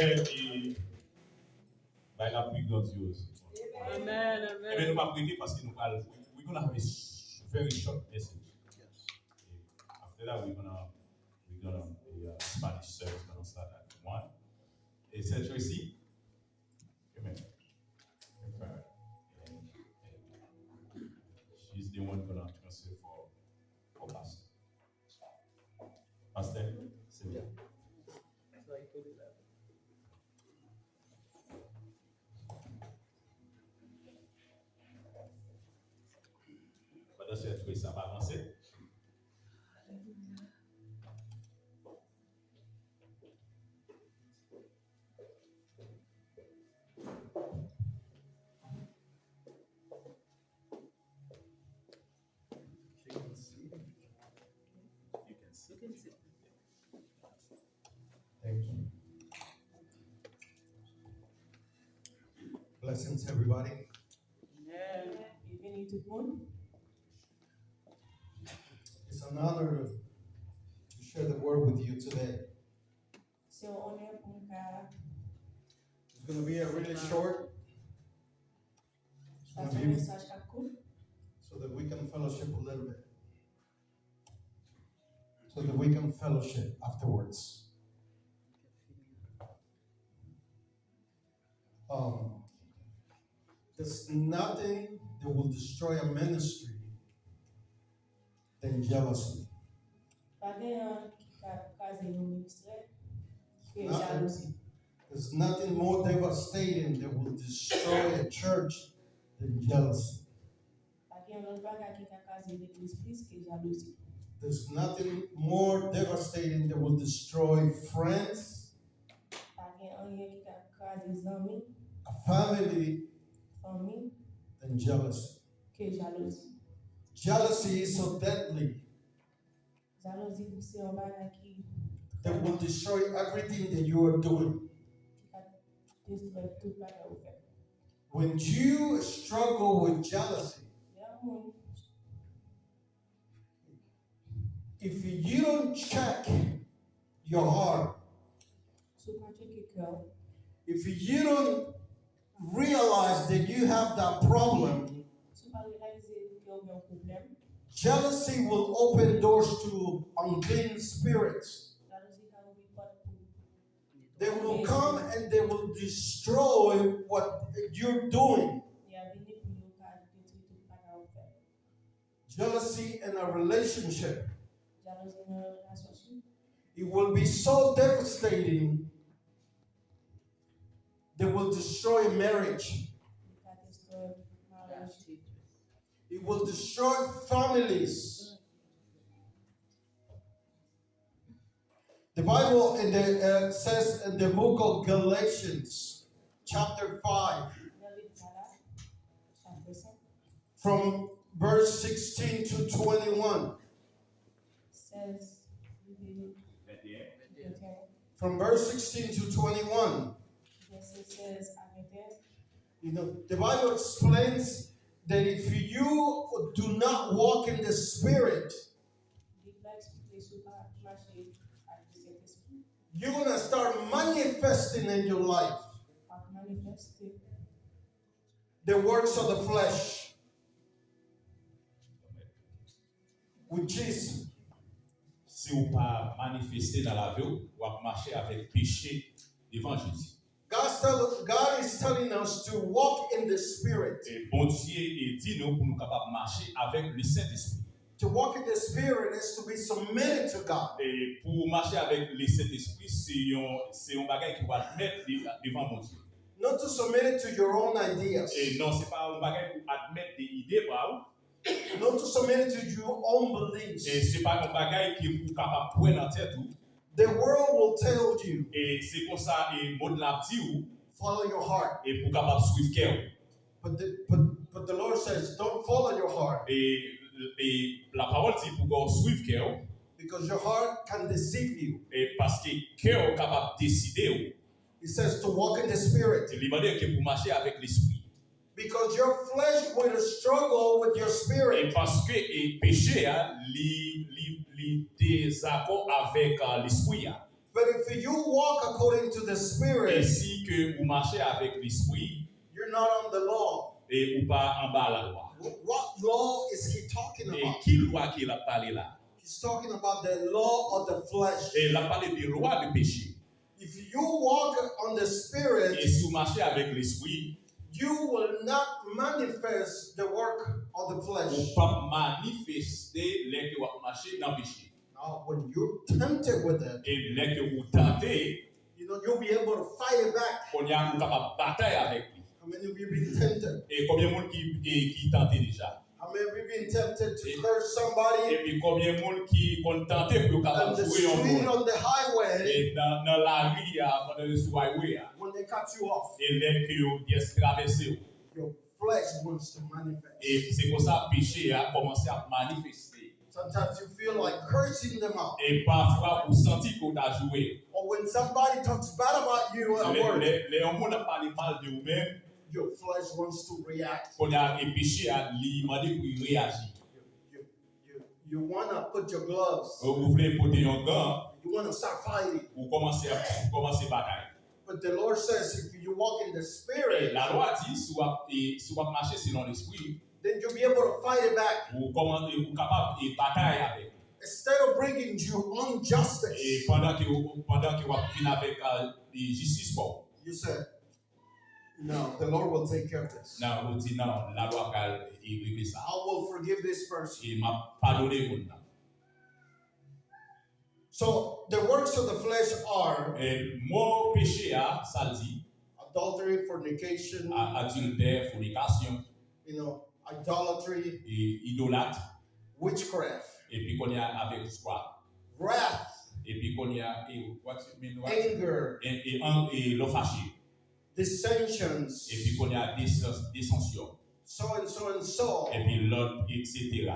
et la plus grandiose. Amen. Et bien, nous allons prier parce que we're going to have a very short message. After that, we're gonna the Spanish service gonna start at 1. Et c'est Tracy. Amen. And she's the one gonna translate for Pastor. Pastor, c'est bien. Pendant ce temps, ça va avancer. Thank you. Blessings, everybody. It's an honor to share the word with you today. It's going to be a really short, so that we can fellowship a little bit. So that we can fellowship afterwards. There's nothing that will destroy a ministry than jealousy. There's nothing more devastating that will destroy a church than jealousy. There's nothing more devastating that will destroy friends, a family, than jealousy. Jealousy is so deadly that will destroy everything that you are doing. When you struggle with jealousy, if you don't check your heart, if you don't realize that you have that problem, jealousy will open doors to unclean spirits. They will come and they will destroy what you're doing. Jealousy in a relationship, it will be so devastating that will destroy marriage. It will destroy families. The Bible says in the book of Galatians, chapter 5, from verse 16 to 21. From verse 16 to 21. The Bible explains that if you do not walk in the Spirit, you're going to start manifesting in your life the works of the flesh with Jesus. Si vous pas manifester dans la vie, ou à marcher avec péché devant Jésus. God is telling us to walk in the Spirit. Et bon Dieu dit nous pour nous capables marcher avec le Saint-Esprit. To walk in the Spirit is to be submitted to God. Et pour marcher avec le Saint-Esprit, c'est un bagage qui va mettre devant mon Dieu. Not to submit it to your own ideas. Et non, c'est pas un bagage pour admettre des idées par not to submit it to your own beliefs. Et c'est pas un bagage qui est pour capable prendre en tête tout. The world will tell you. Et c'est comme ça et monde l'a dit follow your heart. Et pour capable suivre cœur. But the Lord says don't follow your heart. Et la parole dit pour suivre cœur. Because your heart can deceive you. Et parce que cœur est capable décider. He says to walk in the Spirit. Il demande que pour marcher avec l'esprit. Because your flesh will struggle with your spirit. Et parce que le péché a li désaccord avec l'esprit. But if you walk according to the Et Spirit, si que vous marchez avec l'esprit, you're not on the law. et ou pas en bas la loi. What law is he talking Et about? qui loi qu'il a parlé là? He's talking about the law of the flesh. Et il a parlé des lois de péché. If you walk on the Spirit, Et si vous marchez avec l'esprit, you will not manifest the work of the vous flesh. pas manifester les que vous marchez dans le péché. Now, when you're tempted with it, Et les que vous tentez, you'll be able to fight it back. on y a vous capable de batailler avec lui. How many of you been tempted? Et combien de monde qui tenté déjà? How many of you been tempted to curse somebody Et puis combien de monde qui ont tenté pour on capable the jouer en street, monde? on the highway, Et dans la rue, pendant le highway, when they cut you off? et les que vous traversez. Your flesh wants to manifest. Et c'est comme ça que le péché a commencé à manifester. Sometimes you feel like cursing them out. Et parfois, vous sentez qu'on a joué. Or when somebody talks bad about you at work, Les gens parlent mal de vous-même, your flesh wants to react. qu'on a le péché à lui demander pour réagir. You want to put your gloves. Vous voulez porter un gant, You want to start fighting. vous commencez à bataille. But the Lord says if you walk in the Et Spirit, la loi dit, si vous marchez selon l'esprit, then you'll be able to fight it back. vous capable de batailler avec. Instead of bringing you injustice, Et pendant que vous venez avec justice pour you said, no, the Lord will take care of this. non, vous dites non, la loi va régler ça. I will forgive this person. Et m'a pardonné pour nous. So the works of the flesh are Et mot péché, ça dit, adultery, fornication, adultère, fornication, idolatry, et idolâtre, witchcraft, et puis qu'on y a avec quoi? wrath, Et puis qu'on y a, anger, et le fâché. dissensions, Et puis qu'on y a dissension. so and so and so. Et puis l'autre, etc.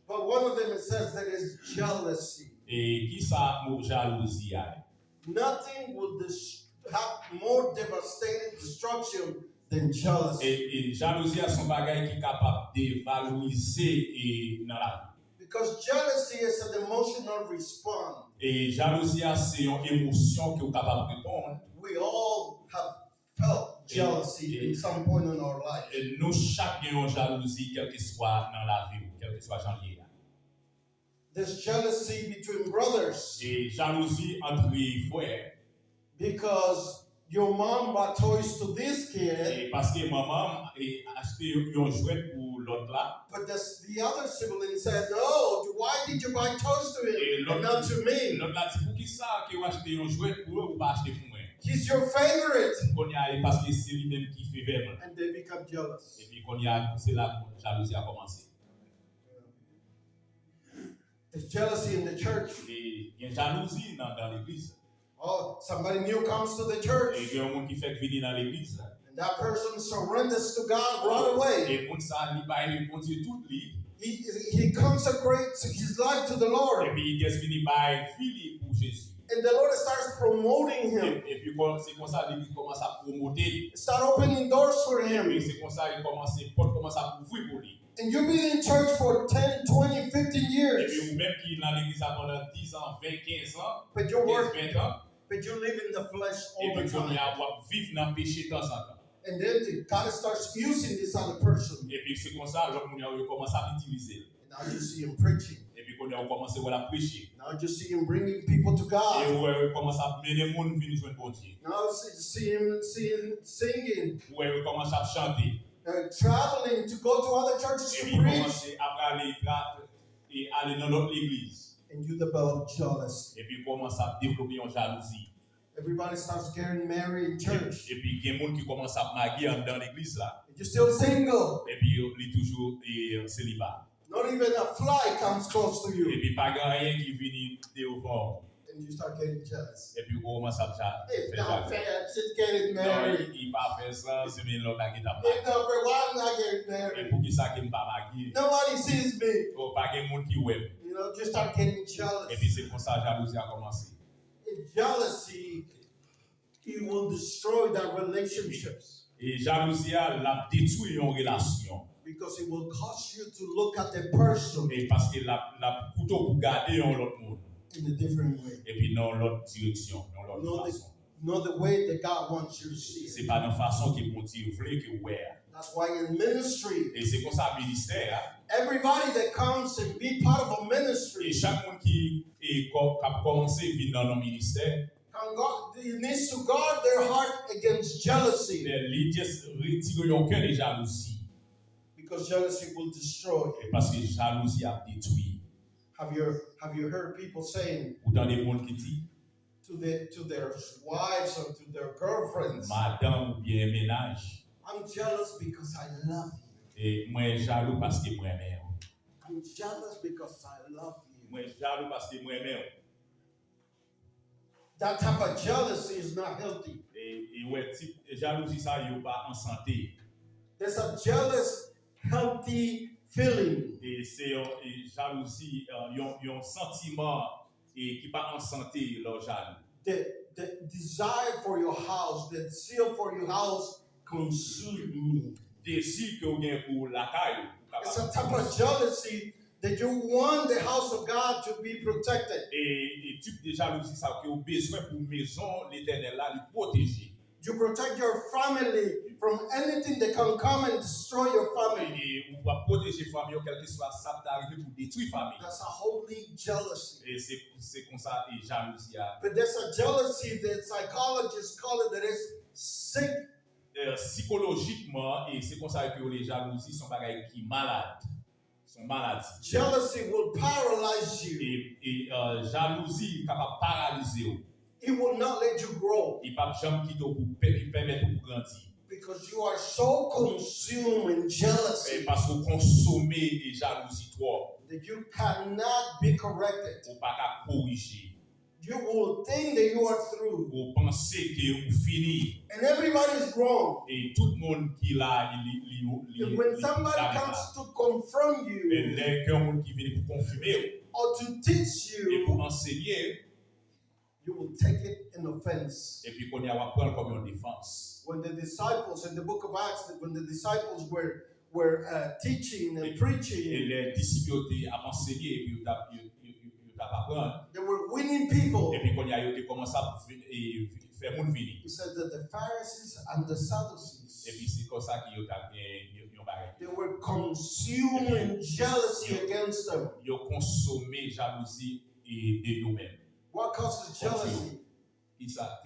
But one of them, it says that is jealousy. Et qui ça, mot jalousie? Nothing will have more devastating destruction than jealousy. Et jalousie a son bagage qui est capable de valoriser dans la vie. Because jealousy is an emotional response. Et jalousie c'est une émotion que vous êtes capable de répondre. We all have felt jealousy in some point in our life. Et nous chacun avons jalousie, quel que soit dans la vie, quel que soit janvier. There's jealousy between brothers Et jalousie entre les frères. because your mom bought toys to this kid, Et parce que maman a acheté un jouet pour l'autre là. but the other sibling said, "No, why did you buy toys to Et him and not to me? l'autre là dit pour qui ça que vous achetez un jouet pour eux ou pas acheter pour moi. He's your favorite." Qu'on y a parce que c'est lui-même qui fait vraiment. And they become jealous. Et puis qu'on y a c'est là que la jalousie a commencé. There's jealousy in the church. Et il y a une jalousie dans l'église. Oh, somebody new comes to the church, Et il y a un monde qui fait venir dans l'église. and that person surrenders to God right away. Et monde ça il va bon Dieu tout lui. He consecrates his life to the Et Lord, puis il est venu by vie pour Jésus. and the Lord starts promoting him, Et puis c'est comme ça l'église commence à promouvoir. start opening doors for Et him. puis c'est comme ça il commence porte commence à ouvrir pour lui. And you've been in church for 10, 20, 15 Et years, puis ou même qui dans l'église pendant 10 ans, 20, 15 ans, but you 20 ans, but you live in the flesh et all puis the qu'on y time. a vivre dans le péché de temps en temps. And then God starts using this other person. Et puis c'est comme ça l'autre monde commence à l'utiliser. And now you see him preaching. Et puis qu'on y a commencé à prêcher. Now you see him bringing people to Et God. on commence à mener les gens venir joindre bon Dieu. Now you see him singing, Où on commence à chanter. traveling to go to other churches Et to puis preach. commence à aller dans l'autre église. And you develop jealousy. Et puis commence à développer une jalousie. Everybody starts getting married in church. Et puis il y a des gens qui commencent à marier dans l'église là. And you're still single. Et puis il est toujours célibat. Not even a fly comes close to Et you. puis pas rien qui vient de au fond. And you start getting jealous. Et puis on commence à It's faire not jalousie. fair. Just getting Non, married. il va faire ça, c'est bien l'autre qui t'a It's marié. not fair. Why am I not getting Et married? pour qui ça qui ne pas marié? Nobody sees me. Ou pas de monde qui web. Just start getting jealous. Et puis c'est comme ça que la jalousie a commencé. In jealousy, it will destroy that relationships Et jalousie a détruit une relation. because it will cause you to look at the person Et parce que la couteau pour garder un autre monde. in a different way. Et puis dans l'autre direction, dans l'autre façon. Not the way that God wants you to see C'est it. pas dans façon que bon Dieu voulait que ouais. That's why in ministry, Et c'est comme ça ministère. everybody that comes and be part of a ministry, Et chaque monde qui a commencé à venir dans nos ministères, needs to guard their heart against jealousy. les retirer leur cœur de jalousie. Because jealousy will destroy. Et parce que jalousie a détruit. Have you heard people saying Ou dans des mondes qui disent to their wives or to their girlfriends, madame ou bien ménage. I'm jealous because I love you. Et moi jaloux parce que moi aime. I'm jealous because I love you. Moi jaloux parce que moi aime. That type of jealousy is not healthy. Et ouais type jalousie ça yo pas en santé. There's a jealous healthy feeling. Et c'est jalousie un sentiment qui pas en santé leur jaloux. The desire for your house, the zeal for your house consume me. Désir que vous avez pour la caille. It's a type of jealousy that you want the house of God to be protected. Et type de jalousie ça que vous avez besoin pour maison l'Éternel là le protéger. You protect your family from anything that can come and destroy your family. Et vous va protéger famille quel que soit ça qui arrive pour détruire famille. That's a holy jealousy. Et c'est comme ça et jalousie a. But there's a jealousy that psychologists call it that is sick. Psychologiquement et c'est comme ça que les jalousies sont bagailles qui malades. Sont maladies. Jealousy will paralyze you. Et jalousie capable paralyser vous. It will not let you grow. Il pas jamais quitter pour permettre vous grandir. Because you are so consumed in jealousy Parce que vous consommez et jalousie trop. that you cannot be corrected. Ou pas qu'à corriger. You will think that you are through. Vous pensez que vous fini. And everybody is wrong. Et tout le monde qui l'a And when somebody comes to confront you et quelqu'un qui vient pour confirmer or to teach et you, pour enseigner you will take it in offense. et puis qu'on y a prendre comme une défense. When the disciples in the book of Acts, when the disciples were teaching and Et preaching, les disciples ont enseigné et puis ils ont apprendre. they were winning people. Et puis qu'on y a commencé à faire monde venir. He said that the Pharisees and the Sadducees, Et puis c'est comme ça qu'ils ont they were consumed in jealousy against them. Ils ont consommé jalousie et de nous-mêmes. What causes jealousy? Qui ça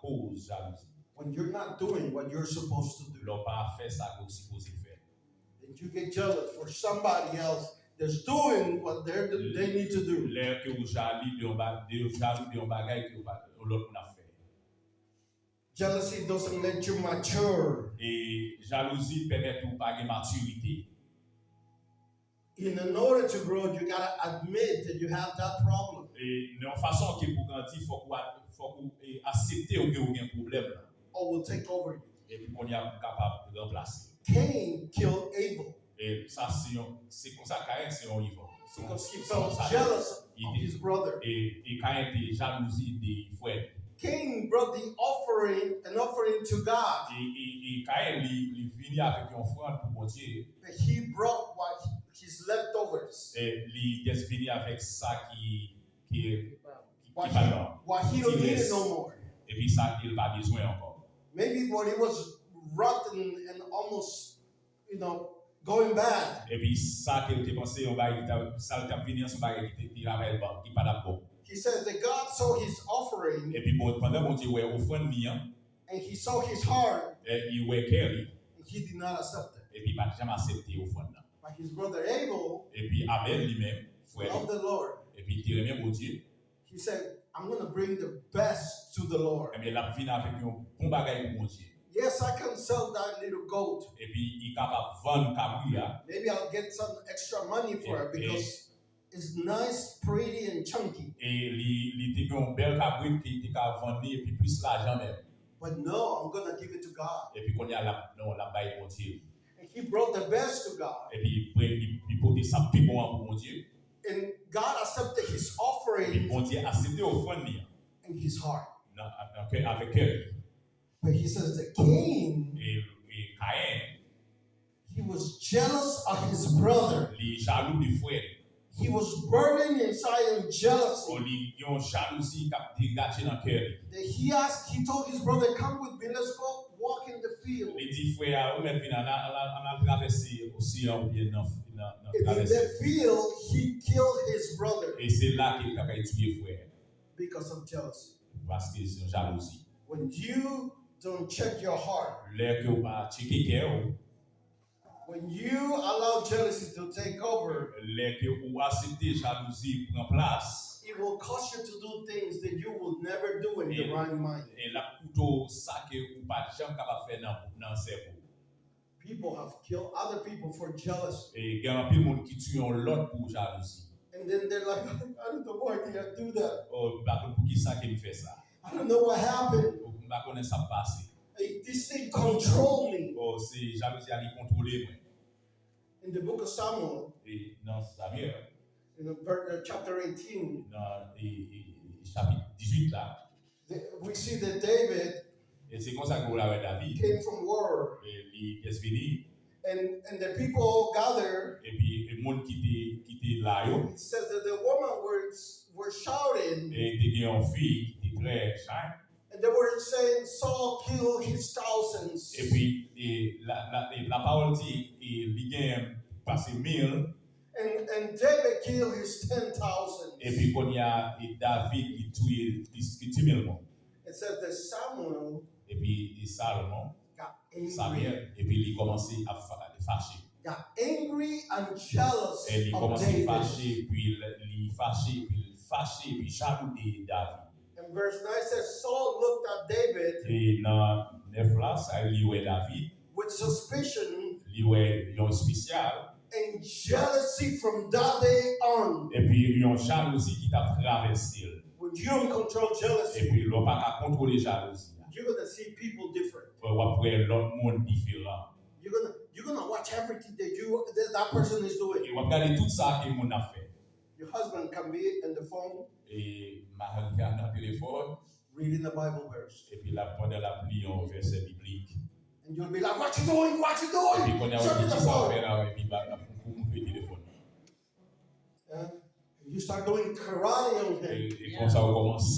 cause jalousie? When you're not doing what you're supposed to do. L'on pas fait ça que vous supposez faire. And you get jealous for somebody else that's doing what they need to do. L'air que vous jaloux de un bagage que l'autre n'a fait. Jealousy doesn't let you mature. Et jalousie permet de pas de maturité. In order to grow, you gotta admit that you have that problem. Et de façon que pour grandir, faut que accepter que vous avez un problème là. Or will take over you. Et puis qu'on est capable de remplacer. Cain killed Abel. Et ça c'est comme ça Caïn c'est un ivre. Because he felt jealous of his brother. Et Caïn était jalousie des frères. Cain brought an offering to God. Et Caïn il vient avec une offrande pour Dieu. But he brought his leftovers. Et il est venu avec ça qui What he don't need it no more. Et puis ça il pas besoin encore. Maybe when it was rotten and almost, going bad. Et puis ça qu'il était pensé on va ça t'a venu son bagage qui rappelle pas qui pas d'accord. He says that God saw his offering. Et puis pendant mon Dieu ouais offrande mien. And he saw his heart. Et il ouais cœur. And he did not accept it. Et puis pas jamais accepté offrande. But his brother Abel. Et puis Abel lui-même frère. Loved the Lord. Et puis il remet mon Dieu. He said, I'm going to bring the best to the Lord. Et bien la vie avec un bon bagage pour mon Dieu. Yes, I can sell that little goat. Et puis il capable vendre cabria. Maybe I'll get some extra money for it because it's nice, pretty, and chunky. Et il était un bel cabri qui était capable vendre et puis plus l'argent même. But no, I'm going to give it to God. Et puis qu'on y a la baille pour Dieu. And he brought the best to God. Et puis il portait ça plus bon pour mon Dieu. And God accepted his Et offering mon Dieu accepté offrande in his heart. Avec cœur. But he says that Cain, Et Caïn, he was jealous of his brother. il jaloux du frère. he was burning inside in jealousy. Oli yon jalousie k'ap dégagé dans cœur. He told his brother, come with me, let's go walk in the field. Il dit frère, ou même vinn on a traversé océan ou bien dans In traversé. the field, he killed his brother Et c'est là qu'il a tué frère because of jealousy. parce que c'est une jalousie. When you don't check your heart, L'air que ou pas checker cœur, when you allow jealousy to take over, l'air que ou accepter jalousie prend place. it will cause you to do things that you will never do in your right mind. Et la couteau ça que ou pas jamais capable faire dans cerveau. People have killed other people for jealousy. Et il y a un peu de monde qui tue l'autre pour jalousie. And then they're like, I don't know why did I do that. Oh, bah pour qui ça qui me fait ça? I don't know what happened. Oh, bah connaît ça passé. Hey, this thing controlled me. Oh, c'est jalousie à lui contrôler moi. In the book of Samuel, Et dans Samuel, in chapter 18, dans chapitre 18 là, we see that David et c'est comme ça qu'on l'a David. came from war. Et il est venu. And the people gathered. Et puis le monde qui était là yo. It says that the women were shouting. Et il y a une fille qui était très chère. And they were saying, Saul killed his thousands. Et puis la parole dit il gagne passé 1000. And David killed his 10,000. Et puis quand il y a David qui tue 1000 monde. It says that Samuel Et puis Salomon, got angry. Samuel, et puis il commençait à fâcher. Got angry and jealous Et il of commençait à David. fâcher, puis il fâché, puis jaloux de David. And verse 9 says, Saul looked at David Et dans 9 là, ça lui ouais David, with suspicion lui ouais un spécial, and jealousy from that day on. et puis il y a une jalousie qui t'a traversé. When you don't control Et jealousy, puis l'on pas qu'à contrôler jalousie. you're gonna see people different. Ou après l'autre monde différent. You're gonna watch everything that person is doing. Et on va regarder tout ça que mon a fait. Your husband can be on the phone Et Marie a un téléphone, reading the Bible verse, et puis là pendant la pluie un verset biblique. and you'll be like, "What you doing? What you Et doing? puis quand il y a Show me un the petit ça phone." fait là, et puis bah pour couper le téléphone. You start doing karate on him. Et comme ça on commence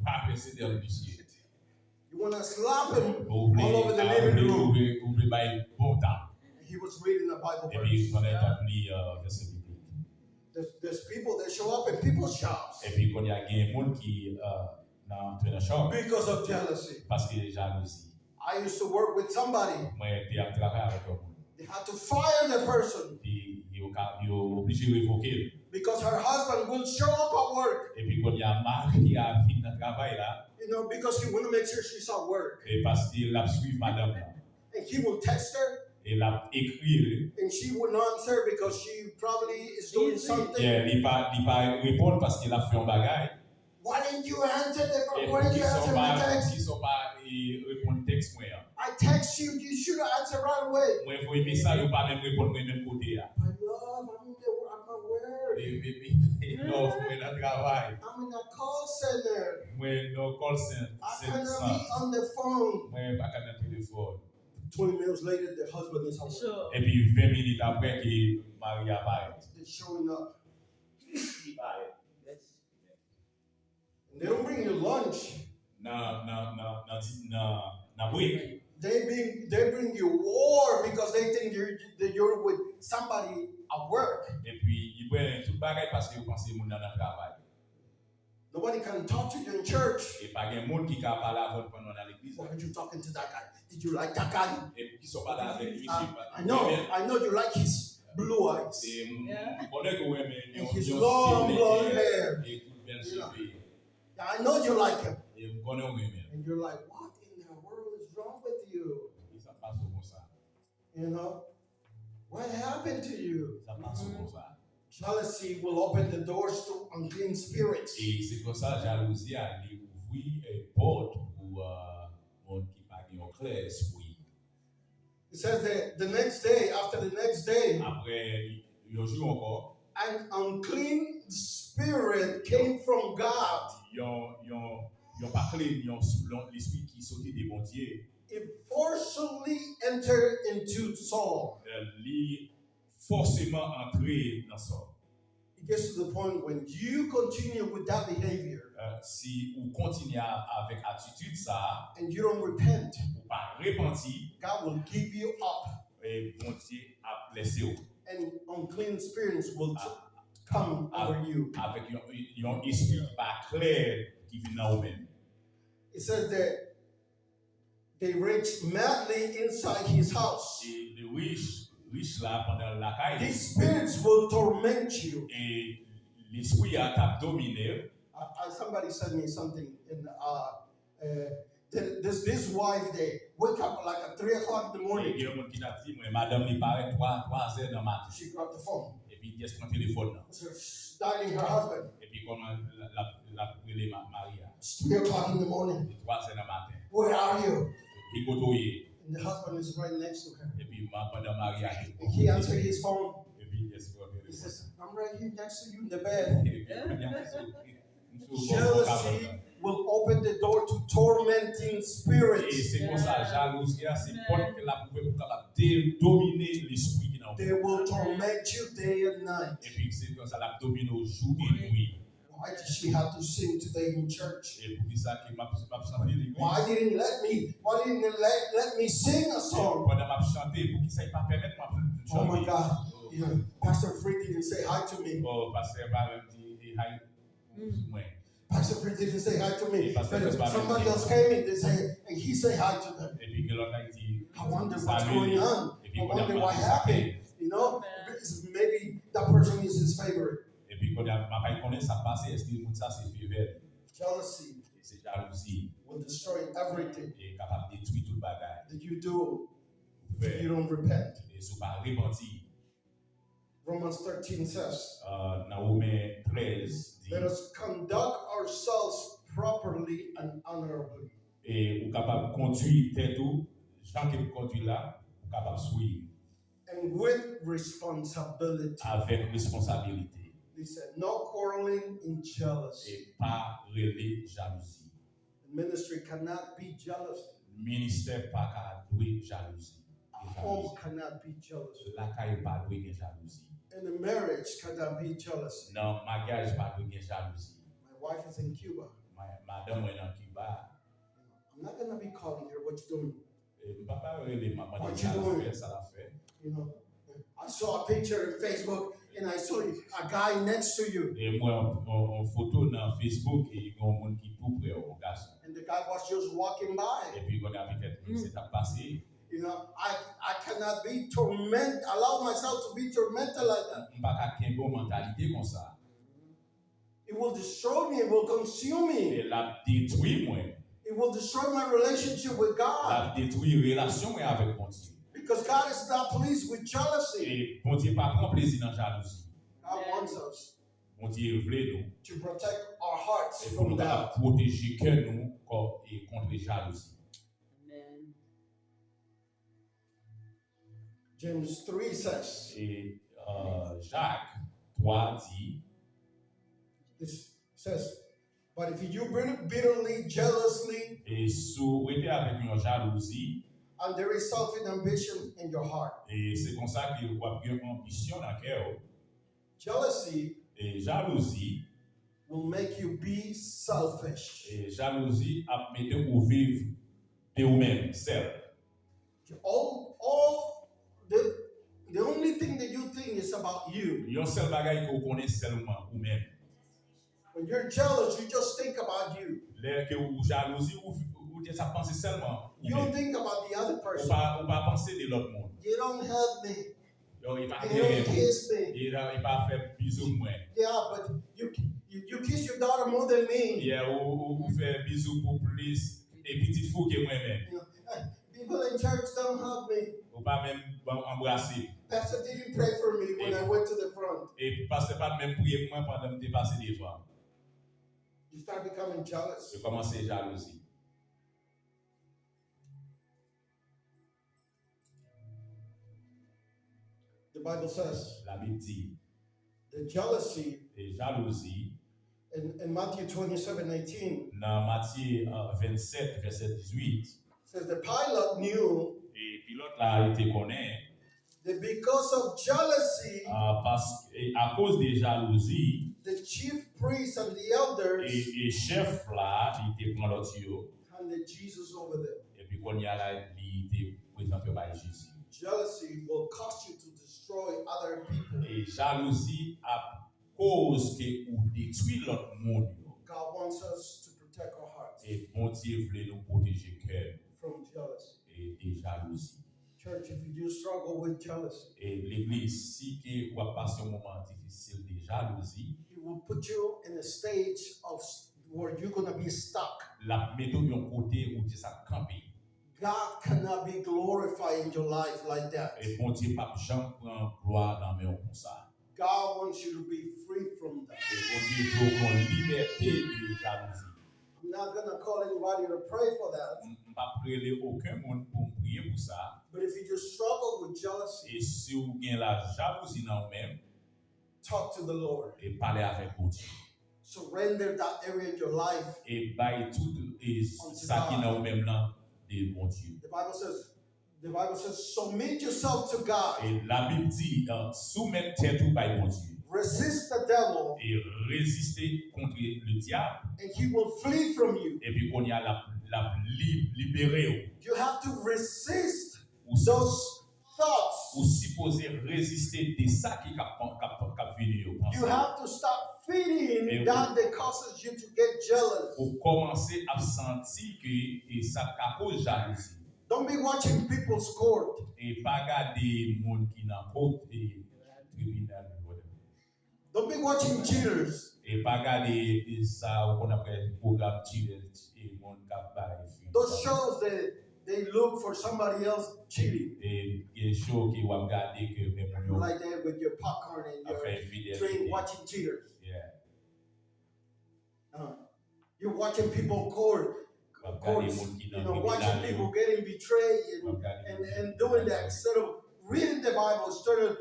à passer dans le monsieur. You wanna slap him Ouvrez all over the living room. by bon temps. He was reading the Bible Et puis verse. quand il a établi verset biblique. There's people that show up in people's shops Et puis quand il y a un monde qui dans une chambre because of jealousy. parce qu'il est jalousie. I used to work with somebody. Moi j'étais à travailler avec un monde. They had to fire the person Puis il est obligé de révoquer. because her husband will show up at work. Et puis quand il y a Marc qui a fini dans le travail là, Because he want to make sure she's at work. et parce qu'il a suivi madame là, And he will text her, et il a écrit, and she will not answer because she probably is doing something. il pas répondre parce qu'il a fait un bagage. Why didn't you answer Et why didn't you answer my text? qui sont pas répondre texte moi. I text you, you should have answered right away. Moi faut aimer ça, il pas même répondre moi même côté là. My love, I'm at work. Et non, moi dans le travail. I'm in a call center. Moi dans call center. I cannot be on the phone. Moi pas dans téléphone. 20 minutes later, the husband is at work. Et puis 20 minutes après que Marie apparaît. They're showing up. Il paraît. And they don't bring you lunch. Na break. They bring you war because they think you're with somebody at work. Et puis il prend tout bagage parce que vous pensez mon dans le travail. Nobody can talk to you in church. Et pas un monde qui parle avec pendant dans l'église. Why are you talking to that guy? Did you like that guy? Et puis qui sont pas là avec lui. I know you like his blue eyes Et bon que ouais mais and his long blonde hair. et toute belle cheveux. I know you like him. Et bon ouais mais. And you're like, what in the world is wrong with you? Ça passe comme ça. You know? What happened to you? Ça passe comme ça. Jealousy will open the doors to unclean spirits. Et c'est comme ça jalousie a ouvrir une porte pour monde qui pas un clair esprit. It says that the next day, after the next day, Après un jour encore, an unclean spirit came from God. yon pas clean, l'esprit qui sortit des bon Dieu. It forcibly entered into Saul. Li forcément entrer dans ça. It gets to the point when you continue with that behavior Si vous continuez avec attitude ça, and you don't repent, ou pas repentir, God will give you up, et bon Dieu a laissé vous. and unclean spirits will come over you. Avec un esprit pas clair qui vient dans vous-même. It says that they raged madly inside his house. Et les riches là pendant la caille, These spirits will torment you. et l'esprit a dominé. Somebody sent me something in this wife, they wake up like at 3 o'clock in the Et morning. il y a un monde qui a dit, madame, il paraît 3 heures dans le matin. She grabbed the phone. Et puis il y a son téléphone là. She's dialing her husband. Et puis comment la brûlé Maria. It's 3 o'clock in the morning. 3 heures dans le matin. Where are you? Il kotoye. And the husband is right next to her. Et puis madame Maria. And he answered his phone. Et puis il He says, I'm right here next to you in the bed. Jealousy Jealousy will open the door to tormenting Et spirits. c'est comme ça, jalousie, c'est porte que la pouvait capable de dominer l'esprit qui est dans They will torment you day and night. Et puis c'est comme ça, la domine au jour et nuit. Why did she have to sing today in church? Et pour ça que m'a chanté l'église. Why didn't let me sing a song? Pendant m'a chanté, pour qui ça pas permettre m'a chanter. Oh my God. You know, Pastor Fried didn't say hi to me. Oh, pasteur pas dit hi. Ouais. Pastor Fried didn't say hi to me. Pastor But Fried somebody didn't else came in, they say, and he say hi to them. Et puis que l'autre a dit I wonder what's going on. Et puis I quand wonder il what happened. You know, maybe that person is his favorite. Et puis quand m'a pas connaît ça passé, est-ce que ça c'est faveur. Jealousy C'est jalousie. will destroy everything Et capable de détruire toute bagaille. that you do if you don't repent. Et sous pas repentir. Romans 13 says, Dans Romains 13 dit let us conduct ourselves properly and honorably. et ou capable conduire tête ou gens qui conduit là, ou capable suivre And with responsibility. avec responsabilité He said, no quarreling in jealousy. et pas relais jalousie. The ministry cannot be jealous. Ministère pas qu'à douer jalousie. A home cannot be jealous. La caille pas douer jalousie. And a marriage cannot be jealous. Non, mariage pas douer jalousie. My wife is in Cuba. Madame est dans Cuba. I'm not going to be calling her, what you doing? Papa relais maman What de you doing? faire ça la fait. You know, I saw a picture on Facebook and I saw a guy next to you. Et moi en photo dans Facebook et un monde qui tout près au garçon. And the guy was just walking by. Et puis quand on a peut-être c'est passé. You know, I cannot be allow myself to be tormented like that. On pas qu'à une mentalité comme ça. It will destroy me, it will consume me. Et la détruit moi. It will destroy my relationship with God. La détruit relation avec mon Dieu. Because God is not pleased with jealousy. Et mon Dieu pas prend plaisir dans jalousie. God wants us Mon Dieu veut nous to protect our hearts et pour from nous that. protéger que nous contre jalousie. Amen. James 3 says, Et Jacques 3 dit this says, but if you bitterly, jealously, et si vous êtes avec une jalousie and there is selfish ambition in your heart. et c'est comme ça que vous avez une ambition dans le cœur. Jealousy Et jalousie will make you be selfish. et jalousie a mis vous vivre de vous-même seul. The only thing that you think is about you. Il y a un seul bagage que vous connaissez seulement vous-même. When you're jealous, you just think about you. L'air que vous jalousie ou ça pense seulement You don't vous-même. think about the other Ou person. pas penser de l'autre monde. You don't help me. Donc, il va You don't kiss me. il va faire bisous moi. Yeah, but you kiss your daughter more than me. Ou faire bisous pour plus et petite fou que moi-même. You know, people in church don't hug me. Ou pas même embrasser. Pastor didn't pray for me when I went to the front. Et pasteur pas même prier pour moi pendant que je passé devant. You start becoming jealous. Je commence à jalousie. The Bible says La Bible dit the jealousy et jalousie in Matthew 27:18 dans Matthieu 27 verset 18 says the Pilate knew et Pilote là été connaît that because of jealousy, à cause des jalousies, the chief priests and the elders et chef là, il te prend l'autre yo, handed Jesus over them. et puis quand il y a là, il te présente par Jésus. Jealousy will cause you to destroy other people. Et jalousie à cause que ou détruit l'autre monde. God wants us to protect our hearts Et bon Dieu voulait nous protéger cœur from jealousy. et des jalousies. Church, if you do struggle with jealousy, Et l'église, si que vous passez un moment difficile de jalousie, He will put you in a stage of where you're going to be stuck. la méthode d'un côté où tu ça camper. God cannot be glorified in your life like that. Et bon Dieu pas jamais prend gloire dans mes comme ça. God wants you to be free from that. Et bon Dieu veut qu'on liberté de jalousie. I'm not going to call anybody to pray for that. On pas prier aucun monde pour prier pour ça. But if you just struggle with jealousy, Et si vous avez la jalousie dans vous-même, talk to the Lord. et parlez avec bon Dieu. Surrender that area in your life. Et bail tout et ça qui est dans vous-même là de bon Dieu. The Bible says, submit yourself to God. Et la Bible dit, soumettre tout par bon Dieu. Resist the devil. Et résister contre le diable. And he will flee from you. Et puis qu'on y a la libérer. You have to resist Ou those thoughts. Ou supposé résister de ça qui cap venir. You have to stop feeding that causes you to get jealous. Pour commencer à sentir que ça cause jalousie. Don't be watching people's court. Et pas garder monde qui n'a pas tribunal. Don't be watching cheaters. Et pas garder ça qu'on appelle programme cheaters et monde qui those shows that they look for somebody else cheating. Et show qui va regarder que like that with your popcorn and your drink watching cheaters. Yeah. You're watching people courts, watching people getting betrayed and doing that instead of reading the Bible, instead of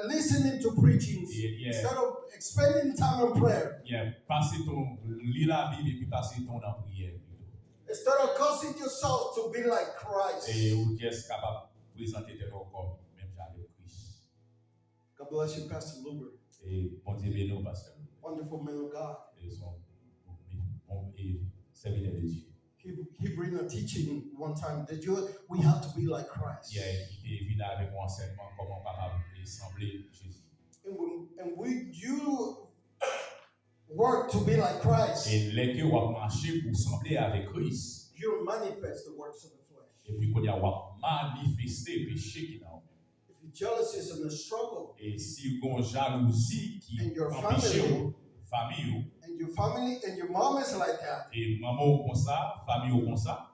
listening to preachings, instead of spending time in prayer. Yeah, passer ton lis la Bible et puis passer ton en prière. Instead of causing yourself to be like Christ. Et ou est capable présenter tes corps même genre de Christ. God bless you, Pastor Luber. Et bon Dieu bénisse pasteur. Wonderful man of God. Et son serviteur de Dieu. He bring a teaching one time that we have to be like Christ. Yeah, il vient avec un enseignement comment capable de sembler Jésus. And you work to be like Christ. Et les que on marcher pour sembler avec Christ. You manifest the works of the flesh. Et puis quand il y a manifester péché qui dans. If jealousy is in a struggle. Et si vous avez jalousie qui empêche famille. And your family and your mom is like that. Et maman comme ça, famille comme ça.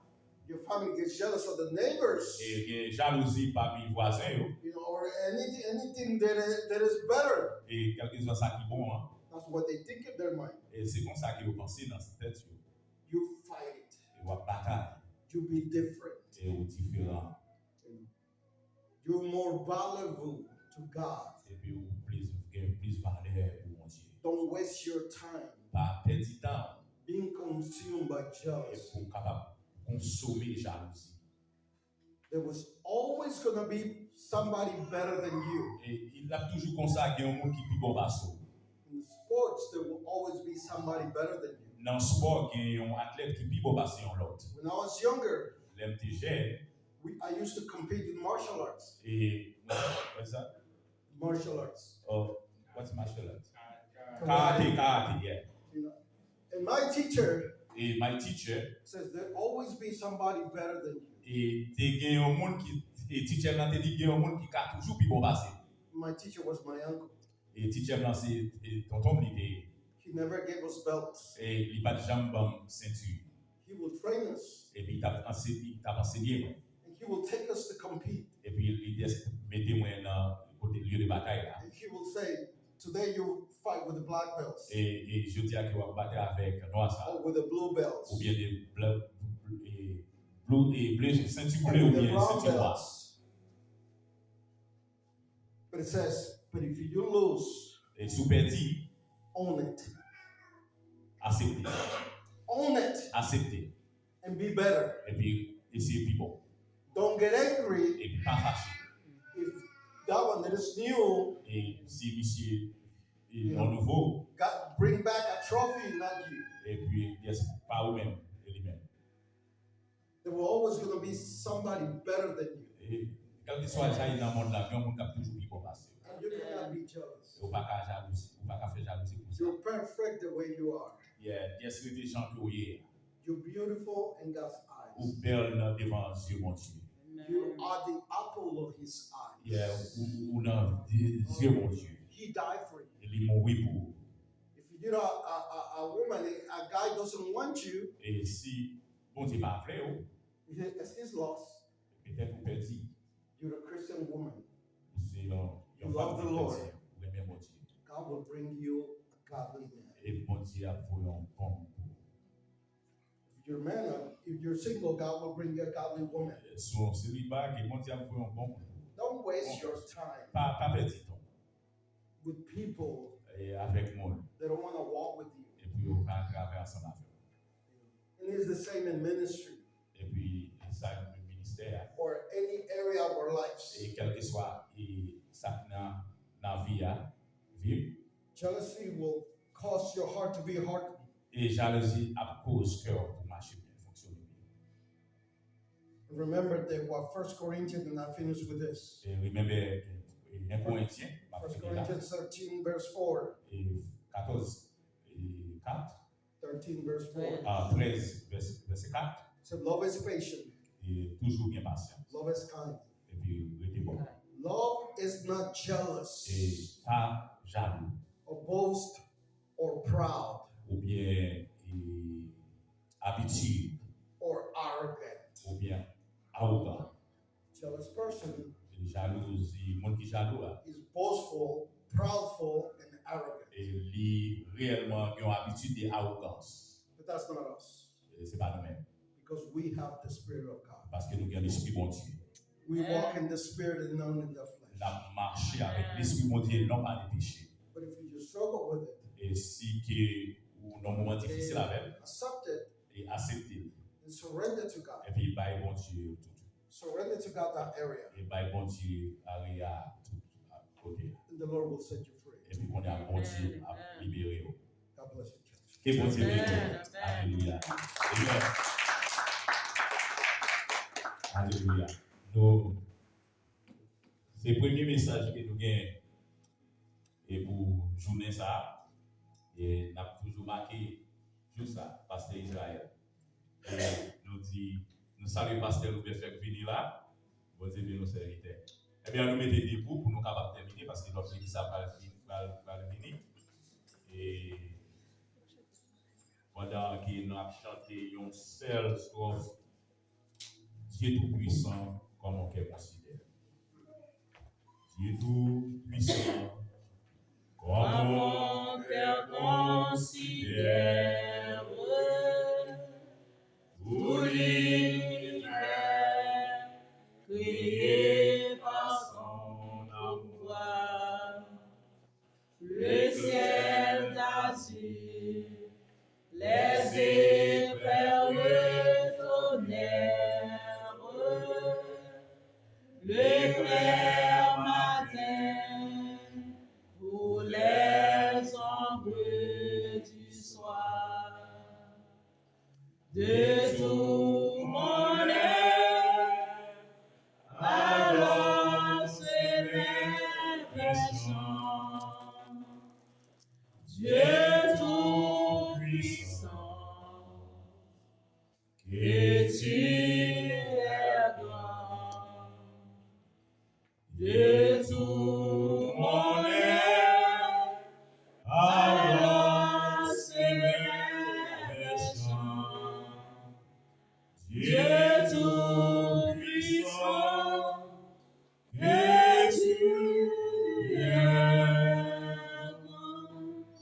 Your family gets jealous of the neighbors. Et jalousie parmi voisins. You know, or anything that is better. Et quelque chose ça qui bon hein. That's what they think in their mind. Et c'est comme ça que vous pensez dans cette tête. You fight it. Et vous bataille. You be different. Et vous différent. You're more valuable to God. Et puis vous plus valeur pour mon Dieu. Don't waste your time. Pas perdre du temps. Being consumed by jealousy. Et pour capable consommer jalousie. There was always going to be somebody better than you. Et il a toujours comme ça qu'il y a un monde qui plus bon basso. In sports, there will always be somebody better than you. Dans le sport, il y a un athlète qui plus bon basso en l'autre. When I was younger, I used to compete in martial arts. Et what's that? Martial arts. Oh, what's martial arts? Karate, yeah. You know, and my teacher says there'll always be somebody better than you. My teacher was my uncle. Et teacher là c'est tonton He never gave us belts. Et il pas de jambe ceinture. He will train us. Et puis il t'a enseigné. And he will take us to compete. Et puis il mettait moi dans côté lieu de bataille là. And he will say, today you fight with the black belts. Et je dis qu'il va battre avec noir ça. Or with the blue belts. Ou bien des bleu ceinture bleue ou bien ceinture noire. But it says, but if you lose, et sous perdu, own it. Accepter. Own it. Accepter. And be better. Et puis essayer plus bon. Don't get angry. Et puis pas fâché. that one that is new, et si monsieur est non nouveau, God bring back a trophy, not you. et puis yes, pas vous-même, lui-même. There will always going to be somebody better than you. Et quel que soit ça dans le monde là, il y a un monde qui a toujours plus passé. And you cannot be jealous. Ou pas qu'à jalousie, ou pas qu'à faire jalousie pour ça. You're perfect the way you are. Yeah, yes, c'est des gens qui You're beautiful in God's eyes. ou belle devant Dieu mon Dieu. You are the apple of His eye. Yeah, ou dans Dieu mon Dieu. He died for you. Il est mort pour. If you know a woman, a guy doesn't want you, Et si bon Dieu pas vrai, it's his loss. peut-être vous perdu. You're a Christian woman. C'est You love the Lord. Mon Dieu. God will bring you a godly man. Et bon Dieu a pour un bon. If you're a man, if you're single, God will bring you a godly woman. Son célibat, que bon Dieu a pour un bon. Don't waste your time Pas perdu temps. with people Et avec moi. that don't want to walk with you. Et puis on va travailler ensemble avec. And it's the same in ministry Et puis ça le ministère. or any area of our lives. Et quel que soit ça dans vie à vivre. Jealousy will cause your heart to be hardened. Et jalousie a cause cœur pour marcher bien, fonctionner bien. Remember that what 1 Corinthians, and I finish with this. Et remember 1 Corinthiens, 1 Corinthians 13 verse 4. et 14 et 4. 13 verse 4. 13 verset 4. So love is patient. Et toujours bien patient. Love is kind. Et puis restez bon. Love is not jealous Et pas jaloux. or boast or proud Ou bien habitude. or arrogant. Ou bien arrogant. Jealous person Jalousie, monde qui jaloux. is boastful, proudful, and arrogant. Et lui réellement qui ont habitude d'arrogance. But that's not us. Et c'est pas nous-mêmes. Because we have the Spirit of God. Parce que nous avons l'esprit bon Dieu. We walk in the Spirit and not in the flesh. La marcher avec l'esprit bon Dieu, non pas de péché. But if you just struggle with it, Et si que ou dans un moment difficile avec, accept it et accepter. and surrender to God. Et puis bye bon Dieu tout. Surrender to God that area, Et bye bon Dieu area tout côté. and the Lord will set you free. Et puis qu'on a bon Dieu à libérer. God bless you, church. Que bon Dieu bénisse. Alléluia. Amen. Alléluia. Donc, c'est le premier message que nous avons et pour journée ça. Et nous avons toujours marqué juste ça, pasteur Israël. Et nous dit, nous saluons pasteur nous faire venir là. Bon Dieu nous serviteur. Eh bien, nous mettons debout pour nous capables de terminer parce que notre église va venir. Et pendant que nous avons chanté une seule strophe, Dieu tout-puissant, comme on peut considérer. Dieu tout-puissant, comme on peut considérer. Tout l'univers, créé par son amour, le ciel d'azur, les éclairs tonnerre, le clair matin, pour les ombres du soir. De tout mon être, alors s'élève le chant. Dieu tout-puissant, que tu es grand. Dieu